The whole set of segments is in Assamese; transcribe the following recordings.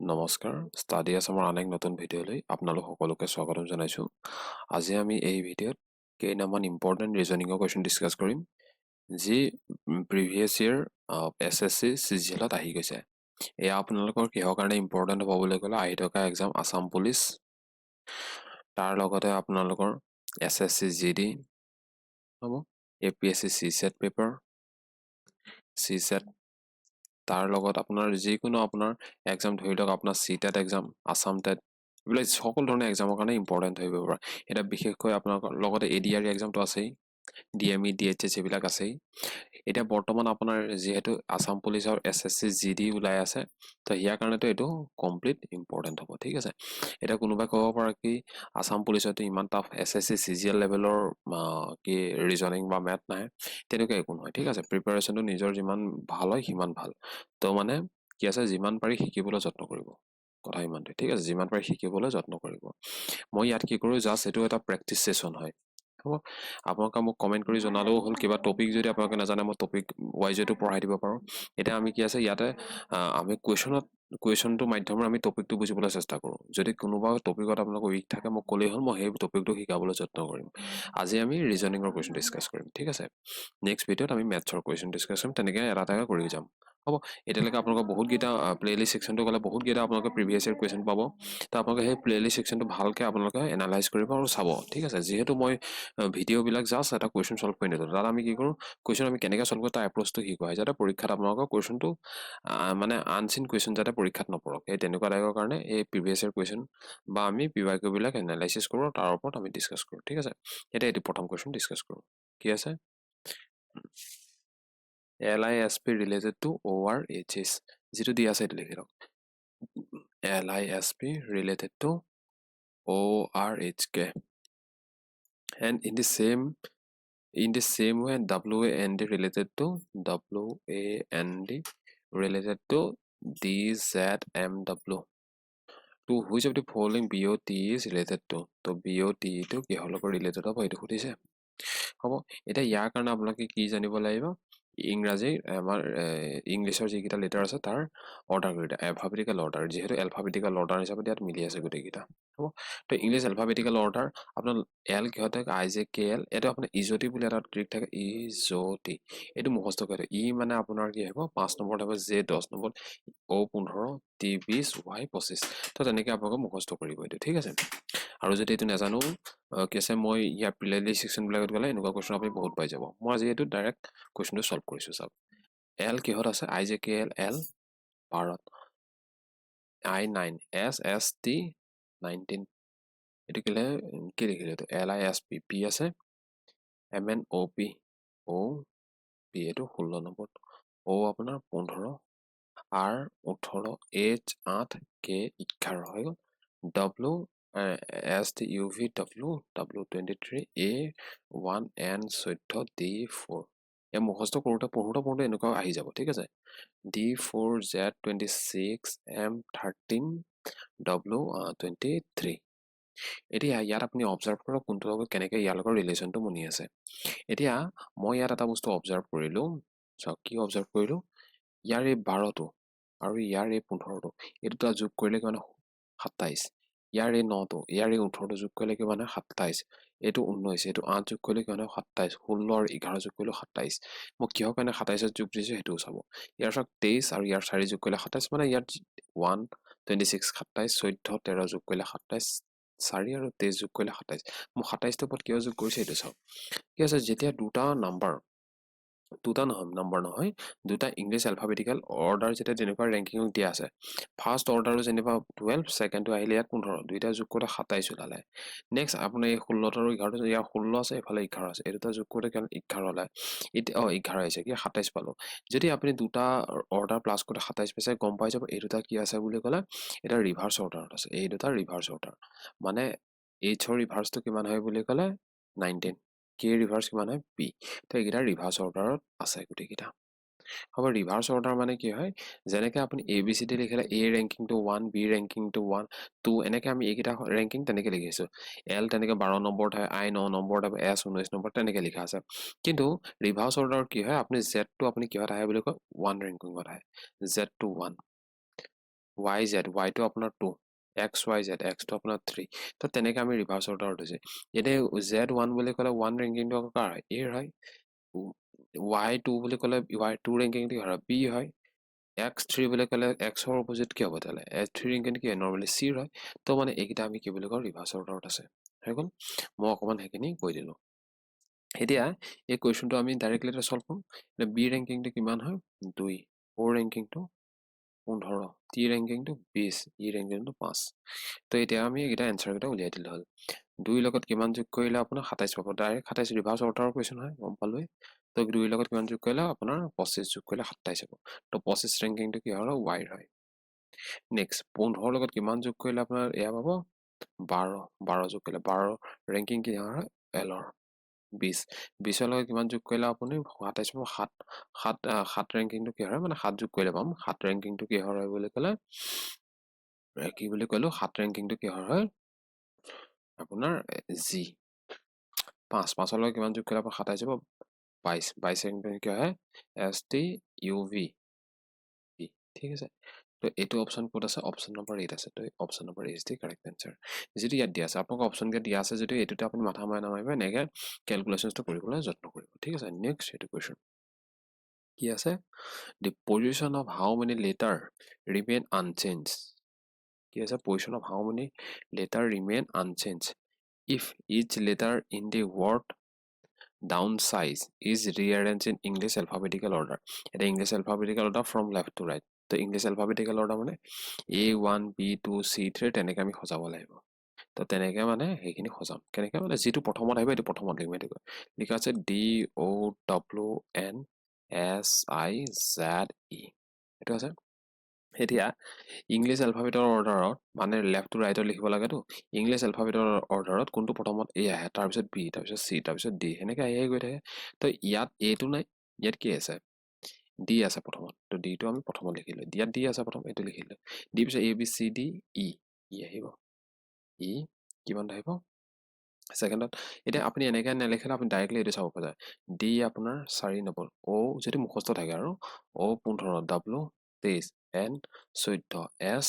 নমস্কাৰ ষ্টাডি আছামৰ আন এক নতুন ভিডিঅ'লৈ আপোনালোক সকলোকে স্বাগতম জনাইছোঁ। আজি আমি এই ভিডিঅ'ত কেইটামান ইম্পৰ্টেণ্ট ৰিজনিঙৰ কুৱেশ্যন ডিছকাছ কৰিম যি প্ৰিভিয়াছ ইয়েৰ SSC CGL-ত আহি গৈছে। এয়া আপোনালোকৰ কিহৰ কাৰণে ইম্পৰ্টেণ্ট হ'ব বুলি ক'লে আহি থকা এক্সাম আছাম পুলিচ, তাৰ লগতে আপোনালোকৰ SSC GD হ'ব, APSC CSET পেপাৰ, CSET, তাৰ লগত আপোনাৰ যিকোনো আপোনাৰ এক্সাম ধৰি লওক আপোনাৰ CTET এক্সাম, আছাম টেট, এইবিলাক সকলো ধৰণৰ এক্সামৰ কাৰণে ইম্পৰ্টেণ্ট হৈ পাৰে। এতিয়া বিশেষকৈ আপোনালোকৰ লগতে ADR এক্সামটো আছেই, DME DHS এইবিলাক আছেই। এতিয়া বৰ্তমান আপোনাৰ যিহেতু আছাম পুলিচৰ SSC GD ওলাই আছে, তো ইয়াৰ কাৰণেতো এইটো কমপ্লিট ইম্পৰ্টেণ্ট হ'ব। ঠিক আছে, এতিয়া কোনোবাই ক'ব পাৰে কি আছাম পুলিচতো ইমান টাফ SSC CGL লেভেলৰ কি ৰিজনিং বা মেথ নাহে, তেনেকুৱা একো নহয়। ঠিক আছে, প্ৰিপাৰেশ্যনটো নিজৰ যিমান ভাল হয় সিমান ভাল। তো মানে কি আছে, যিমান পাৰি শিকিবলৈ যত্ন কৰিব, কথা ইমানটোৱে। ঠিক আছে, যিমান পাৰি শিকিবলৈ যত্ন কৰিব। মই ইয়াত কি কৰোঁ, জাষ্ট এইটো এটা প্ৰেক্টিচ ছেশ্যন হয়। হ'ব, আপোনালোকে মোক কমেণ্ট কৰি জনালেও হ'ল। কিবা টপিক যদি আপোনালোকে নাজানে মই টপিক ৱাইজতো পঢ়াই দিব পাৰোঁ। এতিয়া আমি কি আছে ইয়াতে আমি কুৱেশ্যনটোৰ মাধ্যমেৰে আমি টপিকটো বুজিবলৈ চেষ্টা কৰোঁ। যদি কোনোবা টপিকত আপোনালোকৰ উইক থাকে মোক ক'লেই হ'ল, মই সেই টপিকটো শিকাবলৈ যত্ন কৰিম। আজি আমি ৰিজনিঙৰ কুৱেশ্যন ডিছকাছ কৰিম। ঠিক আছে, নেক্সট ভিডিঅ'ত আমি মেথছৰ কুৱেশ্যন ডিছকাছ কৰিম, তেনেকৈ এটা এটাকৈ কৰি যাম। হ'ব, এতিয়ালৈকে আপোনালোকৰ বহুতকেইটা প্লেলিষ্ট ছেকশ্যনটো গ'লে বহুতকেইটা আপোনালোকে প্ৰিভিয়াছ ইয়েৰ কুৱেশ্যন পাব। তো আপোনালোকে সেই প্লেলিষ্ট ছেকশ্যনটো ভালকৈ আপোনালোকে এনালাইজ কৰিব আৰু চাব। ঠিক আছে, যিহেতু মই ভিডিঅ'বিলাক জাষ্ট এটা কুৱেশ্যন ছল্ভ কৰি নিদিওঁ, তাত আমি কি কৰোঁ, কুৱেশ্যন আমি কেনেকৈ ছল্ভ কৰোঁ তাৰ এপ্ৰ'চটো শিকোৱা হয়, যাতে পৰীক্ষাত আপোনালোকৰ কুৱেশ্যনটো মানে আনচিন কুৱেশ্যন যাতে পৰীক্ষাত নপৰক, এই তেনেকুৱা টাইপৰ কাৰণে এই প্ৰিভিয়াছ ইয়েৰ কুৱেশ্যন বা আমি PYQ-বিলাক এনালাইচিছ কৰোঁ, তাৰ ওপৰত আমি ডিছকাছ কৰোঁ। ঠিক আছে, এতিয়া এইটো প্ৰথম কুৱেশ্যন ডিছকাছ কৰোঁ। কি আছে, LISP related to ORHS, যিটো দি আছে এইটো লিখি লওক। LISP related to ORHK, and in the same way WAND related to DZMW. To which of the following BOT is related to? তো BOT টো কিহৰ লগত ৰিলেটেড হ'ব এইটো সুধিছে। হ'ব, এতিয়া ইয়াৰ কাৰণে আপোনালোকে কি জানিব লাগিব, ইংৰাজী আমাৰ ইংলিছৰ যিকেইটা লেটাৰ আছে তাৰ অৰ্ডাৰ কেইটা, এলফাবেটিকেল অৰ্ডাৰ, যিহেতু এলফাবেটিকেল অৰ্ডাৰ হিচাপে ইয়াত মিলি আছে গোটেইকেইটা। হ'ব, তো ইংলিছ এলফাবেটিকেল অৰ্ডাৰ আপোনাৰ এল কিহতে IJKL, এইটো আপোনাৰ ইজতি বুলি এটা ট্ৰিক থাকে, ইজতি, এইটো মুখস্থ কৰে। ই মানে আপোনাৰ কি আহিব 5 নম্বৰত আহিব, J 10 নম্বৰত, O 15, T 20, Y 25। তো তেনেকৈ আপোনালোকে মুখস্থ কৰিব এইটো। ঠিক আছে, আৰু যদি এইটো নাজানো কি আছে, মই ইয়াৰ প্লেলিষ্ট ছেকশ্যনবিলাকত গ'লে এনেকুৱা কুৱেশ্যন আপুনি বহুত পাই যাব। মই আজি এইটো ডাইৰেক্ট কুৱেশ্যনটো ছল্ভ কৰিছোঁ। চাওক, এল কিহত আছে, IJKL এল বাৰত, I 9, SST 19, এইটো কি লিখিলে, এইটো LISP, P আছে, MNOP, OP এইটো 16 নম্বৰত, O আপোনাৰ 15, R 18, H 8, K 11 হৈ গ'ল, W STUV W 23, A 1, N 14, D 4। এই মুখস্থ পঢ়োঁতে এনেকুৱা আহি যাব। ঠিক আছে, D4, Z 26, M 13, W 23। এতিয়া ইয়াত আপুনি অবজাৰ্ভ কৰক কোনটো লগত কেনেকৈ ইয়াৰ লগত ৰিলেশ্যনটো বনি আছে। এতিয়া মই ইয়াত এটা বস্তু অবজাৰ্ভ কৰিলোঁ, চাওক কি অবজাৰ্ভ কৰিলোঁ, ইয়াৰ এই 12টো আৰু ইয়াৰ এই 15টো, এই দুটা যোগ কৰিলে কিমান 27, ইয়াৰ এই 9টো ইয়াৰ এই 18টো যোগ কৰিলে কিমান হয় 27, এইটো 19, এইটো 8 যোগ কৰিলে কিমান হয় 27, 16 আৰু 11 যোগ কৰিলে 27। মই কিহৰ কাৰণে 27 যোগ দিছোঁ সেইটোও চাব। ইয়াৰ চাওক 23 আৰু ইয়াৰ 4 যোগ কৰিলে 27, মানে ইয়াত 1 26 27, 14 13 যোগ কৰিলে 27, 4 আৰু 23 যোগ কৰিলে 27। মই 27টোৰ ওপৰত কিয় যোগ কৰিছে এইটো চাওক। কি আছে, যেতিয়া দুটা নম্বৰ দুটা ইংলিছ এলফাবেটিকেল অৰ্ডাৰ যেতিয়া তেনেকুৱা ৰেংকিঙত দিয়া আছে, ফাৰ্ষ্ট অৰ্ডাৰটো যেনিবা 12, ছেকেণ্ডটো আহিলে ইয়াত 15, দুইটা যোগ কৰোঁতে 27 ওলালে। নেক্সট আপোনাৰ এই 16 আৰু 11টো, ইয়াৰ 16 আছে, এইফালে 11 আছে, এই দুটা যোগ কৰোঁতে কিমান 11 ওলায়। এতিয়া 11 আহিছে, কি 27 পালোঁ। যদি আপুনি দুটা অৰ্ডাৰ প্লাছ কৰোঁতে 27 পাইছে, গম পাই যাব এই দুটা কি আছে বুলি ক'লে, এটা ৰিভাৰ্ছ অৰ্ডাৰত আছে। এই দুটা ৰিভাৰ্ছ অৰ্ডাৰ, মানে Hৰ ৰিভাৰ্ছটো কিমান হয় বুলি ক'লে 19, K ৰিভাৰ্ছ কিমান হয় P। তো এইকেইটা ৰিভাৰ্ছ অৰ্ডাৰত আছে গোটেইকেইটা। হ'ব, ৰিভাৰ্ছ অৰ্ডাৰ মানে কি হয়, যেনেকৈ আপুনি ABCD লিখিলে A ৰেংকিংটো 1, B ৰেংকিংটো 1, 2, এনেকৈ আমি এইকেইটা ৰেংকিং তেনেকৈ লিখিছোঁ। L তেনেকৈ 12 নম্বৰত হয়, I 9 নম্বৰত হয়, S 19 নম্বৰত তেনেকৈ লিখা আছে। কিন্তু ৰিভাৰ্ছ অৰ্ডাৰত কি হয়, আপুনি Zটো আপুনি কিহত আহে বুলি কয় 1 ৰেংকিঙত আহে, Z to 1। y z y টো আপোনাৰ 2 x y z x টো আপোনাৰ 3 তো তেনেকৈ আমি ৰিভাৰ্ছ অৰ্ডাৰত হৈছে এতিয়া z1 বুলি ক'লে 1 ৰেংকিংটো কাৰ হয় a হয় y2 বুলি ক'লে y2 ৰেংকিংটো হয় b হয় x3 বুলি ক'লে x ৰ অপজিট কি হ'ব তাহলে s3 ৰেংকিং কি হয় নৰমালি c হয় তো মানে এইকেইটা আমি কি বুলি কওঁ ৰিভাৰ্ছ অৰ্ডাৰত আছে হৈ গ'ল মই অকমান সেইখিনি কৈ দিলোঁ এতিয়া এই কুৱেশ্যনটো আমি ডাইৰেক্টলি এটা সলভ কৰোঁ এতিয়া বি ৰেংকিংটো কিমান হয় 2 o ৰেংকিংটো 15 টি ৰেংকিংটো 20 ই ৰেংকিংটো 5 তো এতিয়া আমি এইকেইটা এনচাৰকেইটা উলিয়াই দিলে হ'ল 2 লগত কিমান যোগ কৰিলে আপোনাৰ 27 পাব ডাইৰেক্ট 27 ৰিভাৰ্ছ অৰ্ডাৰৰ কুৱেশ্যন হয় গম পালোৱে তো 2 লগত কিমান যোগ কৰিলে আপোনাৰ 25 যোগ কৰিলে 27 হ'ব তো 25 ৰেংকিংটো কি হয় y হয় নেক্সট 15 লগত কিমান যোগ কৰিলে আপোনাৰ এয়া পাব 12 যোগ কৰিলে 12 ৰেংকিং কি হয় l ৰ 20 লগত কিমান যোগ কৰিলে আপুনি 27 পাব 7 ৰেংকিংটো কি হয় মানে 7 যোগ কৰিলে পাম 7 ৰেংকিংটো কি হয় বুলি ক'লে কি বুলি ক'লো 7 ৰেংকিংটো কি হয় আপোনাৰ জি 5 লগত কিমান যোগ কৰিলে আপোনাৰ 27 পাব 22 ৰেংকিং কি হয় এছ টি ইউ ভি ঠিক আছে তো এইটো অপশ্যন ক'ত আছে অপশ্যন নম্বৰ 8 আছে তো option number 8 is the correct answer যিটো ইয়াত দিয়া আছে আপোনাক অপশ্যন কেইটা দিয়া আছে যদি এইটোতে আপুনি মাথা মাৰি নামাৰিব এনেকৈ কেলকুলেশ্যনটো কৰিবলৈ যত্ন কৰিব ঠিক আছে নেক্সট এইটো কুৱেশ্যন কি আছে the position of how many letter remain unchanged কি আছে position of how many letter remain unchanged if each letter in the word down size is rearranged in English alphabetical order এটা English alphabetical order from left to right তো English alphabetical order মানে A1 B2 C3 তেনেকৈ আমি সজাব লাগিব তো তেনেকৈ মানে সেইখিনি সজাম কেনেকৈ মানে যিটো প্ৰথমত আহিব এইটো প্ৰথমত লিখিম এইটো লিখা আছে DOWNSIZE এইটো আছে এতিয়া ইংলিছ এলফাবেটৰ অৰ্ডাৰত মানে লেফ্ট টু ৰাইটত লিখিব লাগেতো ইংলিছ এলফাবেটৰ অৰ্ডাৰত কোনটো প্ৰথমত এ আহে তাৰপিছত বি তাৰপিছত চি তাৰপিছত ডি সেনেকৈ আহি গৈ থাকে তো ইয়াত এটো নাই ইয়াত কি আছে ডি আছে প্ৰথমত তো ডিটো আমি প্ৰথমত লিখিলোঁ ইয়াত ডি আছে প্ৰথম এইটো লিখিলোঁ ডি পিছত A B C D E ই আহিব ই কিমান আহিব ছেকেণ্ডত এতিয়া আপুনি এনেকৈ নেলিখিলে আপুনি ডাইৰেক্টলি এইটো চাব পৰা যায় ডি আপোনাৰ 4 নম্বৰ অ' যদি মুখস্থ থাকে আৰু অ' 15 ডাব্লু 23 এন 14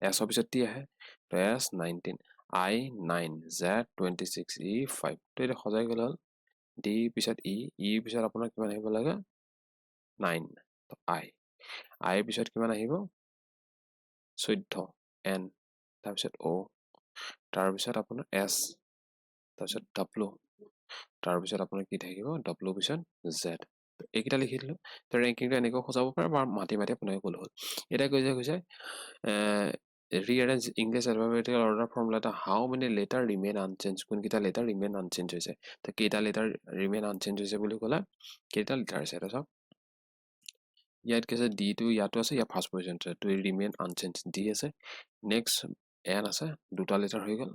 এছৰ পিছত টি আহে তো এছ 19 আই 9 জেড 26 ই 5 তো এতিয়া সজাই গ'লে হ'ল ডি পিছত ই পিছত আপোনাৰ কিমান আহিব লাগে 9 তো আইৰ পিছত কিমান আহিব 14 এন তাৰপিছত অ' তাৰপিছত আপোনাৰ এছ তাৰপিছত ডাব্লু তাৰপিছত আপোনাৰ কি থাকিব ডাব্লু পিছত জেড এইকেইটা লিখি দিলোঁ তো ৰেংকিংটো এনেকৈ সজাব পাৰে বা মাতি আপোনাক ক'লো হ'ল এতিয়া কৈছে rearrange English alphabetical order from letter how many letter remain unchanged কোনকেইটা letter remain unchanged হৈছে তো কেইটা letter remain unchanged হৈছে বুলি ক'লে কেইটা letter আছে এটা চাওক ইয়াত কি আছে ডি টো ইয়াতো আছে ইয়াত ফাৰ্ষ্ট পজিশ্যন আছে তো ৰিমেইন আনচেঞ্জ ডি আছে নেক্সট এন আছে দুটা লেটাৰ হৈ গ'ল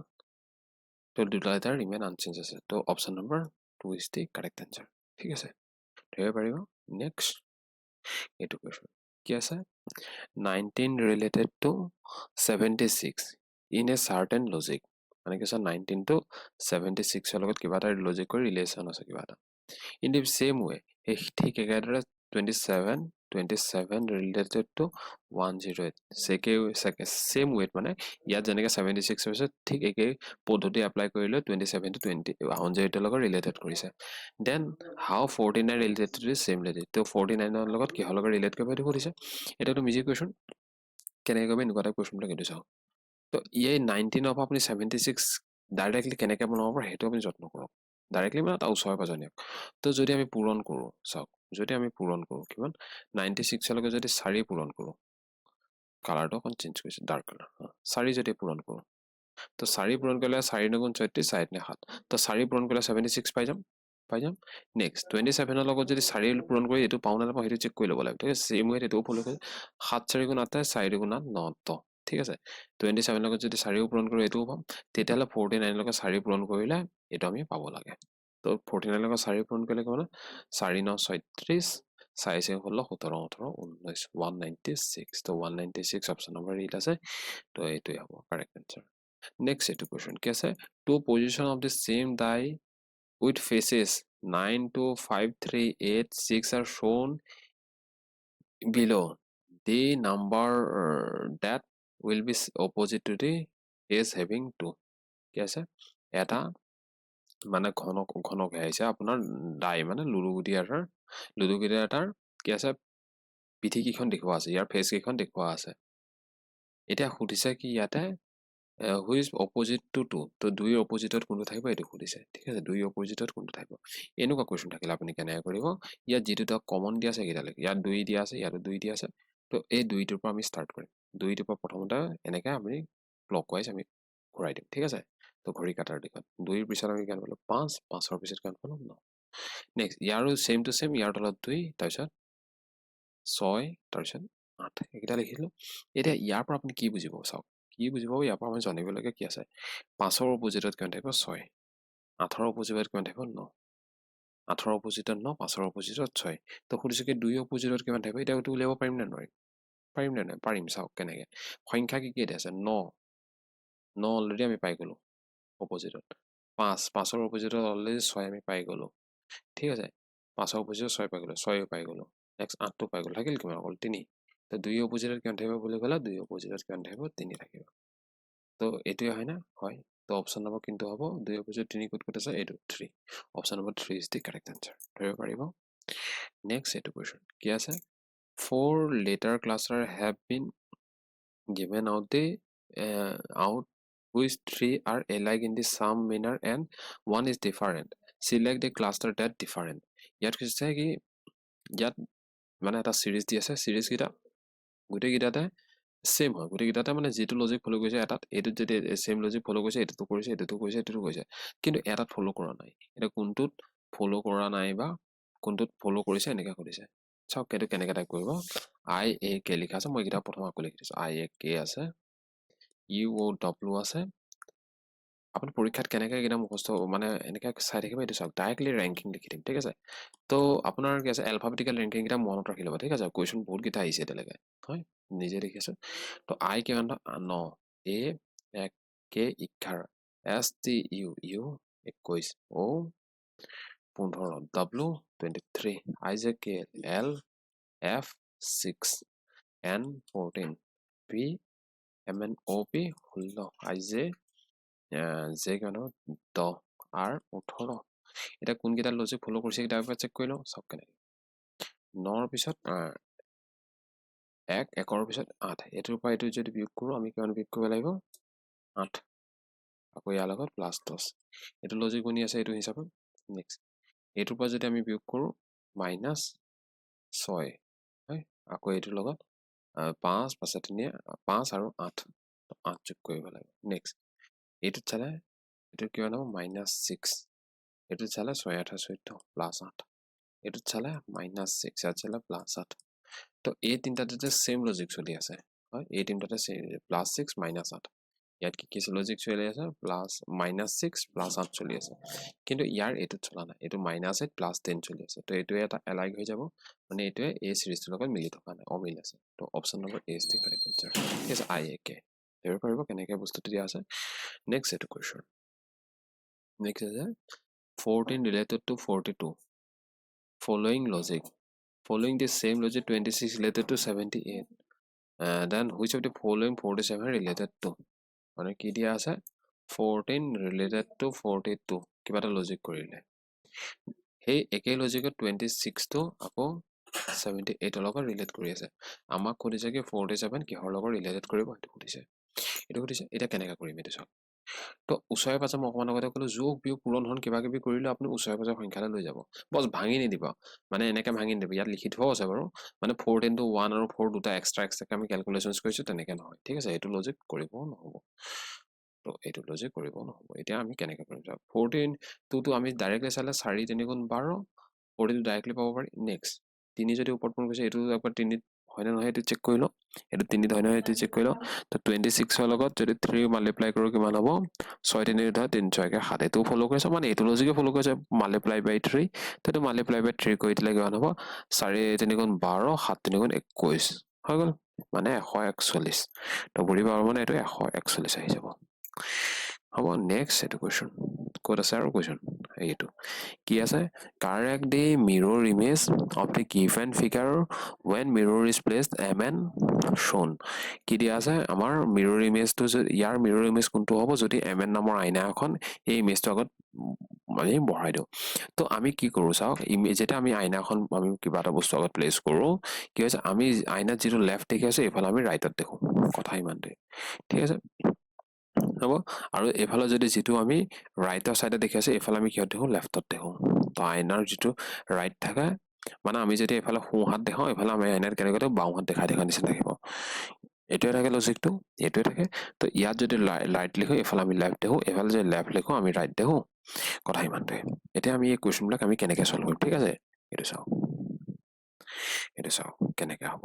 তো দুটা লেটাৰ ৰিমেইন আনচেঞ্জ আছে তো option number 2 is the correct answer ঠিক আছে ধৰিব পাৰিব নেক্সট এইটো কুৱেশ্যন কি আছে 19 related to 76 in a certain logic মানে কি আছে 19 টু 76 লগত কিবা এটা লজিক কৰি ৰিলেশ্যন আছে কিবা এটা ইন দি চেম ৱে ঠিক একেদৰে 27 related to 108 same weight মানে ইয়াত যেনেকৈ 76 হৈছে ঠিক একেই পদ্ধতি এপ্লাই কৰিলে 27 to 108 লগত ৰিলেটেড কৰিছে then how 49 related to the same lady তো 49 লগত কিহৰ লগত ৰিলেট কৰিব এইটো সুধিছে এটাতো ইজি কুৱেশ্যন কেনেকৈ কৰিব এনেকুৱা এটা কুৱেশ্যনবিলাক এইটো চাওক তো এই 19 পৰা আপুনি 76 ডাইৰেক্টলি কেনেকৈ বনাব পাৰে সেইটো আপুনি যত্ন কৰক ডাইৰেক্টলি মানে তাৰ ওচৰে পাজৰে নিয়ক তো যদি আমি পূৰণ কৰোঁ চাওক যদি আমি পূৰণ কৰোঁ কিমান 96 লৈকে যদি 4 পূৰণ কৰোঁ কালাৰটো অকণ চেঞ্জ কৰিছে ডাৰ্ক কালাৰ 4 যদি পূৰণ কৰোঁ তো 4 পূৰণ কৰিলে 4 9 গুণ 36 4 9 7 তো 4 পূৰণ কৰিলে 76 পাই যাম নেক্সট 27 লগত যদি 4 পূৰণ কৰি এইটো পাওঁ নাপাওঁ সেইটো চেক কৰি ল'ব লাগিব ঠিক আছে চেম ৱেত এইটোও ফ'ল' কৰি 7 4 গুণ 28 4 গুণ 8 9 10 ঠিক আছে 27 লগত যদি 4 পূৰণ কৰোঁ এইটোও পাম তেতিয়াহ'লে 49 লগত 4 পূৰণ কৰিলে এইটো আমি পাব লাগে তো 49 লগত 4 পূৰণ কৰিলে কিমান 4 9 36 4 4 16 17 18 19 196 তো 196 অপশ্যন নম্বৰ 8 আছে তো এইটোৱে হ'ব কাৰেক্ট এনচাৰ নেক্সট এইটো কুৱেশ্যন কি আছে two position of the same die with faces 9 2 5 3 8 6 are shown below the number that will be opposite to the is having 2 কি আছে এটা মানে ঘনক ঘনক আহিছে আপোনাৰ ডাই মানে লুডুগুটি এটাৰ কি আছে পিঠি কিখন দেখুৱা আছে ইয়াৰ ফেচ কিখন দেখুৱা আছে এটা সুধিছে কি ইয়াতে who is opposite to 2 তো 2 ৰ অপজিটত কোনটো থাকিব এটো সুধিছে ঠিক আছে 2 ৰ অপজিটত কোনটো থাকিব এনেকুৱা কোৱেশ্চন থাকিলে আপুনি কেনে কৰিব ইয়াত যেটো ত কমন দিয়া আছে কিটালৈকে ইয়াত 2 দিয়া আছে ইয়াত 2 দিয়া আছে তো এই 2 টোৰ পৰা আমি স্টাৰ্ট কৰিম 2 টোৰ পৰা প্ৰথমতে এনেকৈ আমি ক্লকৱাইজ আমি ঘূৰাই দিম ঠিক আছে তো ঘড়ী কাটাৰ দিশত 2 ৰ পিছত আমি কিমান পালো 5 5 ৰ পিছত কিমান পালো 9 নেক্সট ইয়াৰো সেম টু সেম ইয়াৰ তলত 2 তাৰপিছত 6 তাৰপিছত 8 এইকেইটা লিখিলো এতিয়া ইয়াৰ পৰা আপুনি কি বুজিব চাওক কি বুজিব ইয়াৰ পৰা আমি জানিবলগীয়া কি আছে 5 ৰ অপজিটত কিমান থাকিব 6 8 ৰ অপজিটত কিমান থাকিব 9 8 ৰ অপজিটত 9 5 ৰ অপজিটত 6 তো সুধিছে কি 2 ৰ অপজিটত কিমান থাকিব এটা উটো উলিয়াব পাৰিম নে নোৱাৰিম পাৰিম চাওক কেনেকৈ সংখ্যা কি কি আছে 9 9 অলৰেডি আমি পাই গলো অপজিটত 5 ৰ অপজিটত অলৰেডি 6 আমি পাই গলো ঠিক আছে 5 ৰ অপজিটত 6 পাই গলো 6 পাই গলো নেক্সট 8 টো পাই গলো থাকিল কিমান অকল 3 তো 2 ৰ অপজিটত কিমান থাকিব বুলি ক'লে 2 ৰ অপজিটত কিমান থাকিব 3 থাকিব তো এটোই হয় না হয় তো অপশন নম্বৰ কিন্তু হ'ব 2 ৰ অপজিট 3 কোট কোট আছে এটো 3 option number 3 is the correct answer ধৰিব পাৰিব নেক্সট এটো কোৱেশ্চন কি আছে 4 later cluster have been given out the out which 3 are alike in the same manner and one is different select the cluster that different ইয়াত কৈছে কি ইয়াত মানে এটা সিৰিজ দি আছে সিৰিজ কিটা গুটে কিটাতে সেম হয় গুটে কিটাতে মানে যেটো লজিক ফলো কৰিছে এটাত এটো যদি সেম লজিক ফলো কৰিছে এটোটো কৰিছে এটোটো কৰিছে এটোটো কৰিছে কিন্তু এটাত ফলো কৰা নাই এটা কোনটোত ফলো কৰা নাই বা কোনটোত ফলো কৰিছে এনেকা কৰিছে চাওক কেটো কেনেকা টাইপ কৰিব আই এ কে লিখা আছে মই কিটা প্ৰথম আকৌ লিখি দিছো আই এ কে আছে ইউ ও ডব্লিউ আছে আপুনি পৰীক্ষাত কেনেকৈ একদম মুখস্থ মানে এনেকৈ চাই থাকিব এইটো চাওক ডাইৰেক্টলি ৰেংকিং লিখি দিম ঠিক আছে তো আপোনাৰ কি আছে এলফাবেটিকেল ৰেংকিং কেইটা মনত ৰাখি ল'ব ঠিক আছে কুৱেশ্যন বহুত কেইটা আহিছে এতিয়ালৈকে হয় নিজে দেখিছোঁ তো আই কিমান 9 A 1 K 11 S T U U 21 O 15 W 23 I J K L F 6 N 14 P M N O' P 16 I J যে কিমান 10 আর 18 এটা কোন কেইটা লজিক ফলো কৰিছে এটা একবাৰ চেক কৰি লওঁ সব কেনেকৈ 9 ৰ পিছত 1 1 ৰ পিছত 8 এটোৰ পৰা এটো যদি বিয়োগ কৰোঁ আমি কিমান বিয়োগ কৰিব লাগিব 8 আকৌ ইয়াৰ লগত প্লাস 10 এটো লজিক বনি আছে এটো হিচাপত নেক্সট এটোৰ পৰা যদি আমি বিয়োগ কৰোঁ মাইনাস 6 হয় আকৌ এটোৰ লগত 5 5 3 5 আৰু 8 8 যোগ কৰিব লাগিব নেক্সট এটোত চালে এটো কিমান হ'ব -6 এটোত চালে 6 8 14 প্লাস 8 এটোত চালে -6 ইয়াত চালে প্লাস 8 তো এই তিনটাতে সেম লজিক চলি আছে হয় এই তিনটাতে +6 -8 ইয়াত কি লজিক চলি আছে -6 +8 চলি আছে কিন্তু ইয়াৰ এটোত চলা নাই এটো -8 +10 চলি আছে তো এটোৱে এটা এলাইগ হৈ যাব মানে এটোৱে এই সিৰিজটোৰ লগত মিলি থকা নাই অমিল আছে তো option number A is the correct answer ঠিক আছে আই এ কে ধৰিব পাৰিব কেনেকৈ বস্তুটো দিয়া আছে নেক্সট এটো কোৱেশ্চন নেক্সট আছে 14 related to 42 following logic following the same logic 26 related to 78 then which of the following 47 related to মানে কি দিয়া আছে 14 related to 42 কিবা এটা লজিক কৰিলে সেই একে লজিকত 26 টো আকৌ 78 ৰ লগত ৰিলেট কৰি আছে আমাক কৈছে কি 47 কিহৰ লগত ৰিলেটেড কৰিব সেইটো কৈছে এটা কেনেকৈ কৰিম এটো চাওক তো উচৰে পাছে মই অকমান আগতে ক'লো যোগ বিয়োগ পূৰণ হৰণ কিবা কিবি কৰিলে আপুনি উচৰে পাছে সংখ্যালৈ লৈ যাব বস ভাঙি নিদিব মানে এনেকৈ ভাঙি নিদিব ইয়াত লিখি থোৱাও আছে বাৰু মানে 4 into 1 আৰু 4 দুটা এক্সট্ৰা আমি ক্যালকুলেশনস কৰিছো তেনেকৈ নহয় ঠিক আছে এইটো লজিক কৰিব নহব তো এইটো লজিক কৰিব নহব এতিয়া আমি কেনেকৈ কৰিম 14 টো আমি ডাইৰেক্টলি চালে 4 3 গুণ 12 42 ডাইৰেক্টলি পাব পাৰি নেক্সট 3 যদি ওপৰত পূৰণ কৰিছে এইটো একবাৰ 3 হয় না নহয় এটো চেক কৰি ল এটো 3 হয় না এটো চেক কৰি ল তো 26 ৰ লগত যদি 3 মাল্টিপ্লাই কৰো কিমান হ'ব 6 3 ধৰা 3 6 7 এটো ফলো কৰিছে মানে এটো লজিকে ফলো কৰিছে মাল্টিপ্লাই বাই 3 তো মাল্টিপ্লাই বাই 3 কৰি দিলে কিমান হ'ব 4 3 গুণ 12 7 3 গুণ 21 হৈ গল মানে 141 তো বুঢ়ী পাব মানে এটো 141 আহি যাব হ'ব নেক্সট এটো কোৱেশ্চন কোড আছে আৰু কোৱেশ্চন এইটো কি আছে correct the mirror image of the given figure when mirror is placed mn shown কি দিয়া আছে আমাৰ mirror image টো ইয়াৰ mirror image কোনটো হ'ব যদি mn নামৰ আইনা এখন এই ইমেজটো আগত মানে বহাই দিও তো আমি কি কৰো চাওক যেটা আমি আইনাখন আমি কিবা এটা বস্তু আগত প্লেস কৰো কি হৈছে আমি আইনাত যেটো লেফট দেখি আছে এফালে আমি ৰাইটত দেখো কথা ইমানতে ঠিক আছে হ'ব আৰু এফালে যদি যেটো আমি ৰাইটৰ সাইডে দেখি আছে এফালে আমি কিহত দেখো লেফটত দেখো তো আইনাৰ যেটো ৰাইট থাকা মানে আমি যদি এফালে সোঁ হাত দেখাও এফালে আমি আইনাত কেনেকৈ বাওঁ হাত দেখা নিচিনা থাকিব এটোৱে থাকে লজিকটো এটোৱে থাকে তো ইয়াত যদি ৰাইট লিখো এফালে আমি লেফট দেখো এফালে যদি লেফট লিখো আমি ৰাইট দেখো কথা ইমানতে এতিয়া আমি এই কোৱেশ্চনবিলাক আমি কেনেকৈ সলভ কৰিম ঠিক আছে এটো চাও কেনেকৈ হ'ব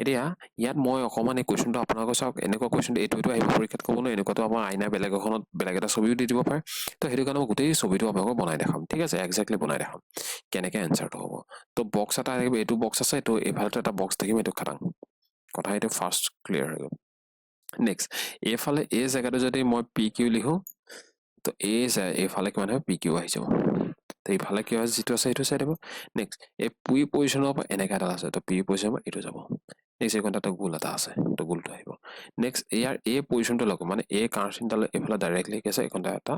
এতিয়া ইয়াত মই অকমান এই কোৱেশ্চনটো আপোনালোকক চাওক এনেকুৱা কোৱেশ্চন এইটো আহিব পৰীক্ষাত ক'বলৈ এনেকুৱাটো আমাৰ আইনা বেলেগ এখনত বেলেগ এটা ছবিও দি দিব পাৰে তো সেইটো কাৰণে মই গোটেই ছবিটো আপোনালোকক বনাই দেখাম ঠিক আছে এক্স্যাক্টলি বনাই দেখাম কেনেকৈ এনসাৰটো হ'ব তো বক্স এটা আহিব এইটো বক্স আছে এইটো এফালতে এটা বক্স থাকিব এইটো খাটাং কথা এইটো ফাৰ্স্ট ক্লিয়াৰ হৈ গ'ল নেক্সট এইফালে এই জায়গাটো যদি মই পি কিউ লিখো তো এইফালে কিমান হয় পি কিউ আহি যাব তো এইফালে কি হয় যেটো আছে এইটো চাই দিব নেক্সট এই পি পজিশনৰ পৰা এনেকা এটা আছে তো পি পজিশনৰ এইটো যাব নেক্সট এইখন এটা গোল এটা আছে তো গোলটো আহিব নেক্সট ইয়াৰ এই পজিশনটো লগ মানে এই কাৰ্চিনডালে এইফালে ডাইৰেক্টলি কি আছে এইখন এটা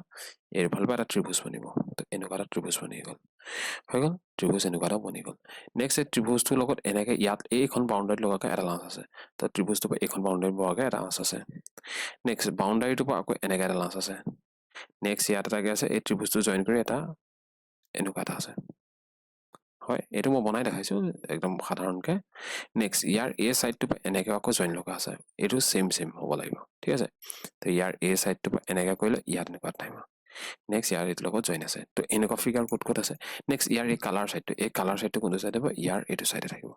এইফালৰ পৰা এটা ত্ৰিভুজ বনিব তো এনেকুৱা এটা ত্ৰিভুজ বনি গ'ল হৈ গ'ল ত্ৰিভুজ এনেকুৱা এটা বনি গ'ল নেক্সট এই ত্ৰিভুজটোৰ লগত এনেকে ইয়াত এইখন বাউণ্ডাৰীত লগাকে এটা লাঞ্চ আছে তো ত্ৰিভুজটোৰ পৰা এইখন বাউণ্ডাৰীত বগাকে এটা লাঞ্চ আছে নেক্সট বাউণ্ডাৰীটোৰ পৰা আকৌ এনেকে এটা লাঞ্চ আছে নেক্সট ইয়াত এটা আছে এই ত্ৰিভুজটো জয়েন কৰি এটা এনেকুৱা এটা আছে হয় এটো মই বনাই দেখাইছো একদম সাধাৰণকে নেক্সট ইয়াৰ এ সাইডটো এনেকৈ আকৌ জয়েন লগা আছে এটো সেম হ'ব লাগিব ঠিক আছে তো ইয়াৰ এ সাইডটো এনেকৈ কৰিলে ইয়াত এনেকুৱা টাইম নেক্সট ইয়াৰ এটো লগত জয়েন আছে তো এনেকুৱা ফিগাৰ ক'ত আছে নেক্সট ইয়াৰ এই কালাৰ সাইডটো কোনটো সাইডে হ'ব ইয়াৰ এটো সাইডে থাকিব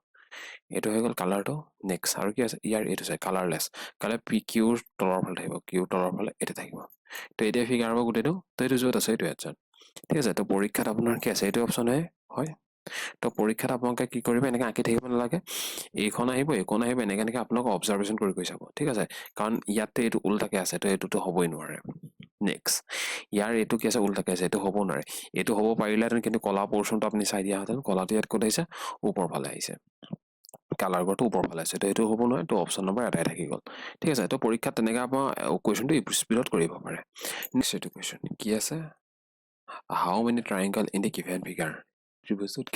এটো হৈ গ'ল কালাৰটো নেক্সট আৰু কি আছে ইয়াৰ এটো সাইড কালাৰলেস কালে পি কিউৰ তলৰ ফালে থাকিব কিউ তলৰ ফালে এটো থাকিব তো এতিয়া ফিগাৰ হ'ব গোটেইটো তো এটো য'ত আছে এটো এনসাৰ ঠিক আছে তো পৰীক্ষাত আপোনাৰ কি আছে এটো অপচন হয় তো পৰীক্ষাত আপোনালোকে কি কৰিব এনেকৈ আঁকি থাকিব নালাগে এইখন আহিব এনেকৈ আপোনালোকে অবজাৰভেশ্যন কৰি চাব ঠিক আছে কাৰণ ইয়াতে এইটো উল্টাকে আছে তো এইটোতো হ'বই নোৱাৰে নেক্সট ইয়াৰ এইটো কি আছে উল্টাকে আছে এইটো হ'ব নোৱাৰে এইটো হ'ব পাৰিলেহেঁতেন কিন্তু কলা পৰ্চনটো আপুনি চাই দিয়াহেঁতেন কলাটো ইয়াত ক'ত আহিছে ওপৰ ফালে আহিছে কালাৰ গৰটো ওপৰ ফালে আছে তো এইটো হ'ব নোৱাৰে তো অপচন নম্বৰ এটাই থাকি গ'ল ঠিক আছে তো পৰীক্ষাত তেনেকৈ আপোনাৰ কুৱেশ্যনটো স্পীডত কৰিব পাৰে নেক্সট এইটো কুৱেশ্যন কি আছে how many triangle in the given figure ত্ৰিভুজত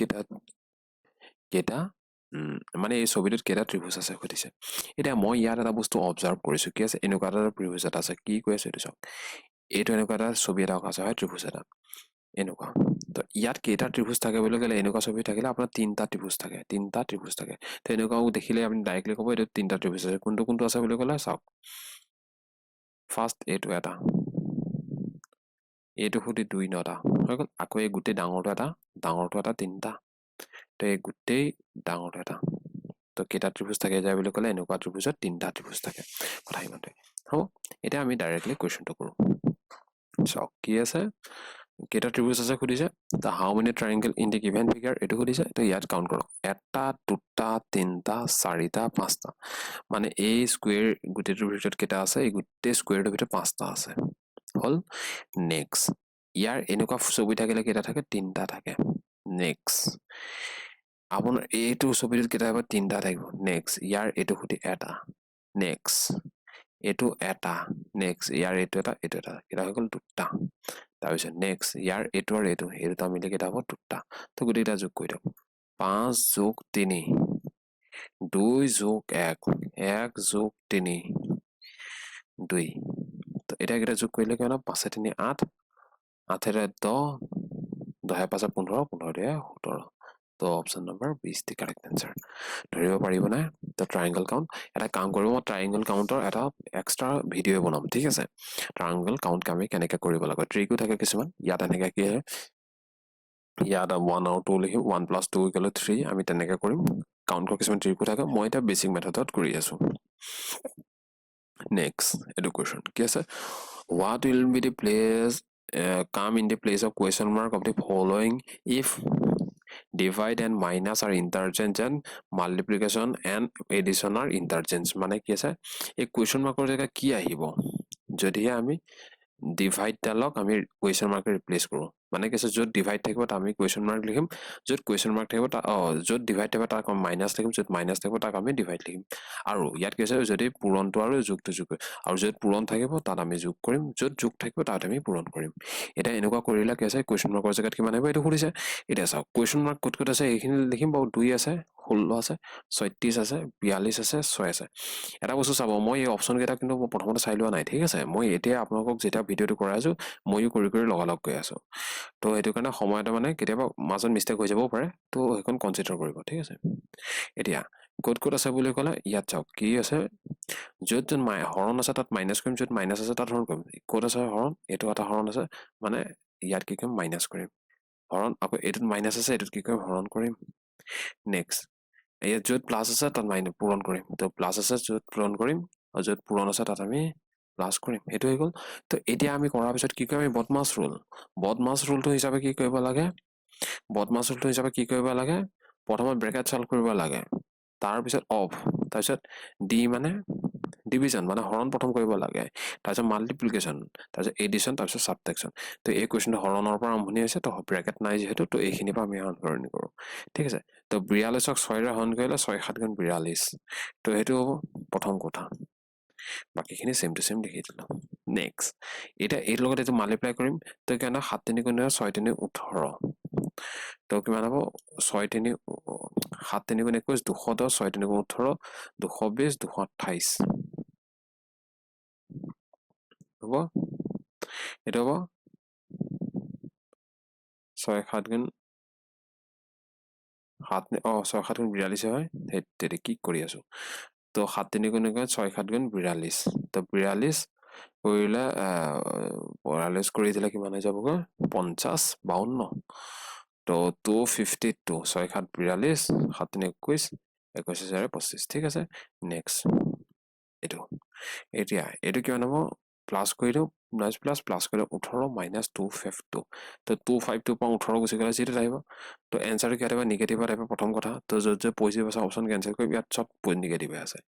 কেইটা মানে এই ছবিটোত কেইটা ত্ৰিভুজ আছে সুধিছে এতিয়া মই ইয়াত এটা বস্তু অবজাৰ্ভ কৰিছো কি আছে এনেকুৱা এটা ত্ৰিভুজ এটা আছে কি কৈ আছে এইটো চাওক এইটো এনেকুৱা এটা ছবি এটা আছে হয় ত্ৰিভুজ এটা এনেকুৱা তো ইয়াত কেইটা ত্ৰিভুজ থাকে বুলি ক'লে এনেকুৱা ছবি থাকিলে আপোনাৰ তিনটা ত্ৰিভুজ থাকে তো এনেকুৱাও দেখিলে আপুনি ডাইৰেক্টলি ক'ব এইটো তিনটা ত্ৰিভুজ আছে কোনটো আছে বুলি ক'লে চাওক ফাৰ্ষ্ট এইটো এটা এইটো সুধি 2 নটা হৈ গ'ল আকৌ এই গোটেই ডাঙৰটো এটা তিনটা তো এই গোটেই ডাঙৰটো এটা তো কেইটা ত্ৰিভুজ থাকে যায় বুলি ক'লে এনেকুৱা ত্ৰিভুজত তিনটা ত্ৰিভুজ থাকে কথা ইমানতে হ'ব এতিয়া আমি ডাইৰেক্টলি কুৱেশ্যনটো কৰোঁ চাওক কি আছে কেইটা ত্ৰিভুজ আছে সুধিছে তো how many triangle in the given figure এইটো সুধিছে তো ইয়াত কাউণ্ট কৰক এটা দুটা তিনটা চাৰিটা পাঁচটা মানে এই স্কুৱেৰ গোটেইটোৰ ভিতৰত কেইটা আছে এই গোটেই স্কুৱেৰটোৰ ভিতৰত পাঁচটা আছে হ'ল নেক্সট ইয়াৰ এনেকুৱা ছবি থাকিলে কেইটা থাকে তিনটা থাকে নেক্সট আপোনাৰ এইটো ছবিটোত কেইটা হ'ব তিনটা থাকিব নেক্সট ইয়াৰ এইটো সুধি এটা নেক্সট এইটো এটা নেক্সট ইয়াৰ এইটো এটা কেইটা হৈ গ'ল দুটা তাৰপিছত নেক্সট ইয়াৰ এইটো আৰু এইটো দুটা মিলি কেইটা হ'ব দুটা তো গোটেইকেইটা যোগ কৰি দিয়ক 5 যোগ 3 2 যোগ 1 1 যোগ 3 2 তো এটা কেইটা যোগ কৰিলে কিমান 5 3 8 8 10 10 5 15 15 17 তো option number 20 the correct answer ধৰিব পাৰিব না তো ট্ৰায়াঙ্গল কাউন্ট এটা কাম কৰিব মই ট্ৰায়াঙ্গল কাউন্টৰ এটা এক্সট্ৰা ভিডিও বনাম ঠিক আছে ট্ৰায়াঙ্গল কাউন্ট আমি কেনেকৈ কৰিব লাগে ট্ৰিকো থাকে কিছুমান ইয়াত এনেকৈ কি হয় ইয়াত 1 আৰু 2 লিখিম 1 + 2 = 3 আমি তেনেকৈ কৰিম কাউন্টৰ কিছুমান ট্ৰিকো থাকে মই এটা বেসিক মেথডত কৰি আছো নেক্সট এইটো কোৱেশ্চন কি আছে what will be the place come in the place of question mark of the following if divide and minus are interchange and multiplication and addition are interchange মানে কি আছে এই question markৰ জায়গা কি আহিব যদিহে আমি ডিভাইডডালক আমি কুৱেশ্যন মাৰ্কে ৰিপ্লেচ কৰোঁ মানে কি আছে য'ত ডিভাইড থাকিব তাত আমি কুৱেশ্যন মাৰ্ক লিখিম য'ত কুৱেশ্যন মাৰ্ক থাকিব তাত য'ত ডিভাইড থাকিব তাক আমি মাইনাছ লিখিম য'ত মাইনাছ থাকিব তাক আমি ডিভাইড লিখিম আৰু ইয়াত কি আছে যদি পূৰণটো আৰু যোগটো যোগ কৰিম আৰু য'ত পূৰণ থাকিব তাত আমি যোগ কৰিম য'ত যোগ থাকিব তাত আমি পূৰণ কৰিম এতিয়া এনেকুৱা কৰিলে কি আছে কুৱেশ্যন মাৰ্কৰ জেগাত কিমান আহিব এইটো সুধিছে এতিয়া চাওক কুৱেশ্যন মাৰ্ক ক'ত ক'ত আছে এইখিনি লিখিম বাৰু 2 আছে 16 আছে 36 আছে 42 আছে 6 আছে এটা বস্তু চাব মই এই অপশ্যন কেইটা কিন্তু মই প্ৰথমতে চাই লোৱা নাই ঠিক আছে মই এতিয়া আপোনালোকক যেতিয়া ভিডিঅ'টো কৰাই আছো ময়ো কৰি কৰি লগালগ গৈ আছো তো সেইটো কাৰণে সময়তে মানে কেতিয়াবা মাজত মিষ্টেক হৈ যাবও পাৰে তো সেইখন কনচিডাৰ কৰিব ঠিক আছে এতিয়া ক'ত ক'ত আছে বুলি ক'লে ইয়াত চাওক কি আছে য'ত য'ত হৰণ আছে তাত মাইনাছ কৰিম য'ত মাইনাছ আছে তাত হৰণ কৰিম ক'ত আছে হৰণ এইটো এটা হৰণ আছে মানে ইয়াত কি কৰিম মাইনাছ কৰিম হৰণ আকৌ এইটোত মাইনাছ আছে এইটোত কি কৰিম হৰণ কৰিম নেক্সট ইয়াত য'ত প্লাছ আছে তাত পূৰণ কৰিম তো প্লাছ আছে য'ত পূৰণ কৰিম আৰু য'ত পূৰণ আছে তাত আমি প্লাছ কৰিম সেইটো হৈ গ'ল তো এতিয়া আমি কৰাৰ পিছত কি কৰিম আমি বদমাছ ৰুলটো হিচাপে কি কৰিব লাগে বদমাছ ৰুলটো হিচাপে কি কৰিব লাগে প্ৰথমে ব্ৰেকেট চল্ভ কৰিব লাগে তাৰপিছত অফ তাৰপিছত ডি মানে ডিভিজন মানে হৰণ প্ৰথম কৰিব লাগে তাৰপিছত মাল্টিপ্লিকেশ্যন তাৰপিছত এডিশ্যন তাৰপিছত ছাবট্ৰেকশ্যন তো এই কুৱেশ্যনটো হৰণৰ পৰা আৰম্ভণি হৈছে তো ব্ৰেকেট নাই যিহেতু তো এইখিনিৰ পৰা আমি আৰম্ভণি কৰোঁ ঠিক আছে তো 42ক 6ৰে হৰণ কৰিলে 6 7 গুণ 42 তো সেইটো হ'ব প্ৰথম কথা বাকীখিনি চেম টু চেম লিখি দিলোঁ নেক্সট এতিয়া এইটোৰ লগত এইটো মাল্টিপ্লাই কৰিম তো কিমান 7 3 গুণ 6 3 18 তো কিমান হ'ব 6 3 7 3 গুণ 21 210 6 3 গুণ 18 220 228 হ'ব এইটো হ'ব 6 7 গুণ 7 6 7 গুণ 42 হয় তেতিয়া কি কৰি আছো তো 7 3 গুণ 6 7 গুণ 42 তো 42 কৰিলে 42 কৰি দিলে কিমান হৈ যাবগৈ 50 52 তো 252 6 7 42 7 3 21 21,025 ঠিক আছে নেক্সট এইটো এতিয়া এইটো কিমান হ'ব প্লাছ কৰি দিওঁ প্লাছ কৰি দিওঁ 18 মাইনাছ 252 তো 252 পৰা 18 গুচি গ'লে যিটো আহিব তো এনচাৰটো কি আহিব নিগেটিভত আহিব প্ৰথম কথা তো য'ত য'ত পজিটিভ আছে অপশ্যন কেঞ্চেল কৰিম ইয়াত চব নিগেটিভে আছে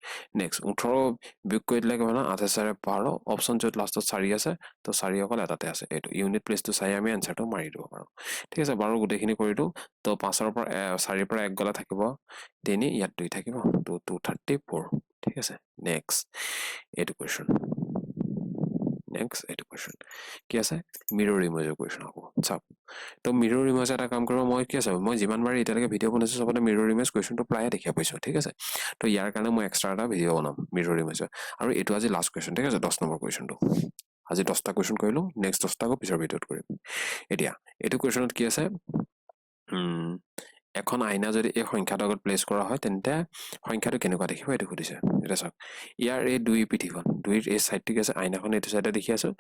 নেক্সট 18 বিয়োগ কৰি দিলে কিমান 8 4 12 অপশ্যন য'ত লাষ্টত 4 আছে তো 4 অকল এটাতে আছে এইটো ইউনিট প্লেচটো চাই আমি এনচাৰটো মাৰি দিব পাৰোঁ ঠিক আছে বাৰু গোটেইখিনি কৰি দিওঁ তো 5ৰ পৰা 4ৰ পৰা 1 গ'লে থাকিব 3 ইয়াত 2 থাকিব তো 234 ঠিক আছে নেক্সট এইটো কুৱেশ্যন নেক্সট এইটো কুৱেশ্যন কি আছে মিৰৰ ইমেজৰ কুৱেশ্যন হ'ব চাওক তো মিৰৰ ইমেজ এটা কাম কৰিব মই কি আছে মই যিমানবাৰ এতিয়ালৈকে ভিডিঅ' বনাইছোঁ চবতে মিৰৰ ইমেজ কুৱেশ্যনটো প্ৰায়ে দেখা পাইছোঁ ঠিক আছে তো ইয়াৰ কাৰণে মই এক্সট্ৰা এটা ভিডিঅ' বনাম মিৰৰ ইমেজৰ আৰু এইটো আজি লাষ্ট কুৱেশ্যন ঠিক আছে 10 নম্বৰ কুৱেশ্যনটো আজি 10টা কুৱেশ্যন কৰিলোঁ নেক্সট 10টা আকৌ পিছৰ ভিডিঅ'ত কৰিম এতিয়া এইটো কুৱেশ্যনত কি আছে এখন আইনা যদি এই সংখ্যাটোৰ আগত প্লেচ কৰা হয় তেন্তে সংখ্যাটো কেনেকুৱা দেখিব এইটো সুধিছে এতিয়া চাওক ইয়াৰ এই দুই পিঠিখন দুইৰ এই চাইডটো কি আছে আইনাখন এইটো চাইডে দেখি আছো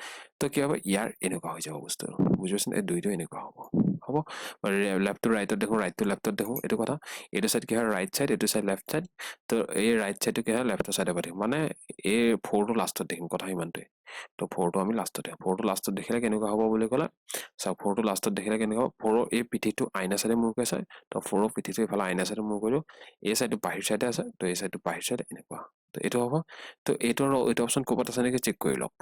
তো কি হ'ব ইয়াৰ এনেকুৱা হৈ যাব বস্তুটো বুজি পাইছেনে এই দুইটো এনেকুৱা হ'ব লেফ্ট টু ৰাইটত দেখোঁ ৰাইট টু লেফ্টত দেখোঁ এইটো কথা এইটো চাইড কি হয় ৰাইট চাইড এইটো চাইড লেফ্ট চাইড তো এই ৰাইট চাইডটো কি হয় লেফ্টৰ চাইডে পাই থাকিম মানে এই 4টো লাষ্টত দেখিম কথা ইমানটোৱে তো 4টো আমি লাষ্টত দেখোঁ 4টো লাষ্টত দেখিলে কেনেকুৱা হ'ব বুলি ক'লে চাওক 4টো লাষ্টত দেখিলে কেনেকুৱা হ'ব 4ৰ এই পিঠিটো আইনা চাইডে মূৰ কৰি চায় তো 4ৰ পিঠিটো এইফালে আইনা চাইডে মূৰ কৰিলোঁ এই চাইডটো বাহিৰ চাইডে আছে তো এই চাইডটো বাহিৰ চাইডে এনেকুৱা তো এইটো হ'ব তো এইটো অপশ্যন ক'ৰবাত আছে নেকি চেক কৰি লওক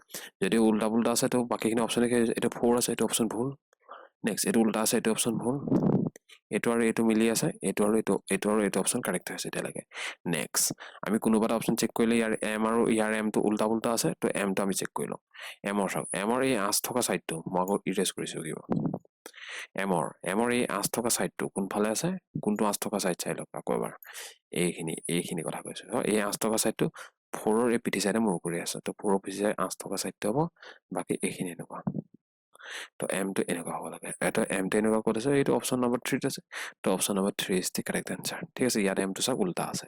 যদি উল্টা পুল্টা আছে তো বাকীখিনি অপশ্যন এইটো 4 আছে এইটো অপশ্যন ভুল নেক্সট এইটো উল্টা আছে এইটো অপশ্যন ভুল এইটো আৰু এইটো মিলি আছে এইটো আৰু এইটো অপশ্যন কাৰেক্ট হৈছে এতিয়ালৈকে নেক্সট আমি কোনোবা এটা অপশ্যন চেক কৰিলে ইয়াৰ এম আৰু ইয়াৰ এমটো উল্টা পুল্টা আছে তো এমটো আমি চেক কৰি লওঁ এমৰ চাওক এমৰ এই 8 থকা ছাইডটো মই আকৌ ইৰেজ কৰিছোঁ কিবা এমৰ এই 8 থকা ছাইডটো কোনফালে আছে কোনটো 8 থকা ছাইড চাই লওক আকৌ এবাৰ এইখিনি কথা কৈছোঁ এই 8 থকা ছাইডটো 4ৰ এই পিঠি চাইডে মূৰ কৰি আছে তো 4ৰ পিঠি চাইড 8 থকা ছাইডটো হ'ব বাকী এইখিনি এনেকুৱা তো এমটো এনেকুৱা হ'ব লাগে এটা এমটো এনেকুৱা ক'ত আছে এইটো অপশ্যন নম্বৰ 3 আছে তো option number 3 is the correct answer ঠিক আছে ইয়াত এমটো চাওক উল্টা আছে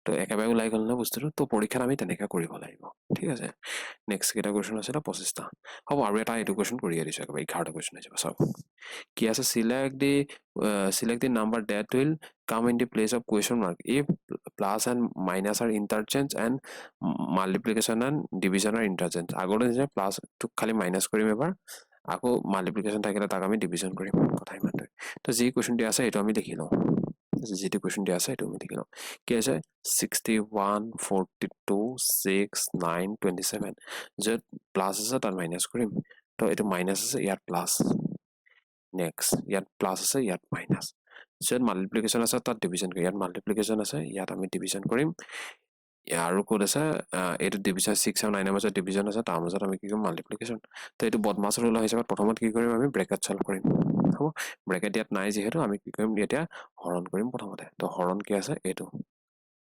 তো একেবাৰে ওলাই গ'ল ন বস্তুটো তো পৰীক্ষাত আমি তেনেকৈ কৰিব লাগিব ঠিক আছে নেক্সট কেইটা কুৱেশ্যন আছিলে 25টা হ'ব আৰু এটা এইটো কুৱেশ্যন কৰিয়ে দিছোঁ একেবাৰে 11টা কুৱেশ্যন হৈ যাব চাওক কি আছে select the number that will come in the place of question mark if plus and minus are interchange and multiplication and division are interchange আগতে যে প্লাছ টো খালি মাইনাছ কৰিম এবাৰ আকৌ মাল্টিপ্লিকেশ্যন থাকিলে তাক আমি ডিভিজন কৰিম কথা ইমানটোৱে তো যি কুৱেশ্যনটি আছে সেইটো আমি লিখি লওঁ যিটো কুৱেশ্যন দিয়া আছে সেইটো আমি লিখি লওঁ কি আছে 61 42 6 9 27 য'ত প্লাছ আছে তাত মাইনাছ কৰিম তো এইটো মাইনাছ আছে ইয়াত প্লাছ নেক্সট ইয়াত প্লাছ আছে ইয়াত মাইনাছ য'ত মাল্টিপ্লিকেশ্যন আছে তাত ডিভিজন কৰিম ইয়াত মাল্টিপ্লিকেশ্যন আছে ইয়াত আমি ডিভিজন কৰিম আৰু ক'ত আছে এইটো ডিভিজন 6 আৰু 9 মাজত ডিভিজন আছে তাৰ মাজত আমি কি কৰিম মাল্টিপ্লিকেশ্যন তো এইটো বদমাছ ৰুল হিচাপত প্ৰথমত কি কৰিম আমি ব্ৰেকেট চল্ভ কৰিম হ'ব ব্ৰেকেট ইয়াত নাই যিহেতু আমি কি কৰিম এতিয়া হৰণ কৰিম প্ৰথমতে তো হৰণ কি আছে এইটো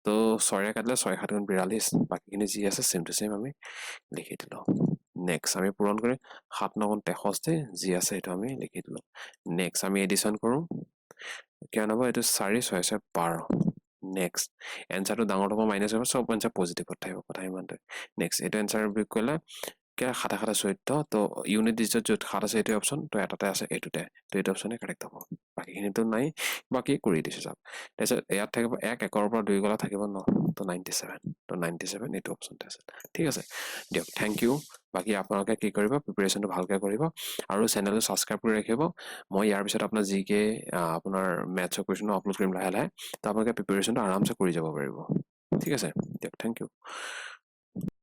তো 6 কাটিলে 6 7 গুণ 42 বাকীখিনি যি আছে চেম টু চেম আমি লিখি দিলোঁ নেক্সট আমি পূৰণ কৰিম 7 9 গুণ 63 যি আছে সেইটো আমি লিখি দিলোঁ নেক্সট আমি এডিশ্যন কৰোঁ কিমান হ'ব এইটো 4 6 6 12 নেক্সট এনচাৰটো ডাঙৰ হ'ব মাইনাছ হ'ব চব এনচাৰ পজিটিভত থাকিব কথা ইমানটোৱে নেক্সট এইটো এনচাৰ বুলি ক'লে কিয় 7 7 14 তো ইউনিট ডিজিটত য'ত 7 আছে এইটো অপশ্যন তো এটাতে আছে এইটোতে তো এইটো অপশ্যনে কাৰেক্ট হ'ব বাকীখিনিতো নাই বাকী কৰি দিছোঁ চাওক তাৰপিছত ইয়াত থাকিব 1 1ৰ পৰা 2 গলা থাকিব 9 তো 97 তো 97 এইটো অপশ্যনতে আছে ঠিক আছে দিয়ক থেংক ইউ বাকী আপোনালোকে কি কৰিব প্ৰিপাৰেশ্যনটো ভালকৈ কৰিব আৰু চেনেলটো ছাবস্ক্ৰাইব কৰি ৰাখিব মই ইয়াৰ পিছত আপোনাৰ যিকে আপোনাৰ মেথছৰ কুৱেশ্যনো আপলোড কৰিম লাহে লাহে তো আপোনালোকে প্ৰিপাৰেশ্যনটো আৰামছে কৰি যাব পাৰিব ঠিক আছে দিয়ক থেংক ইউ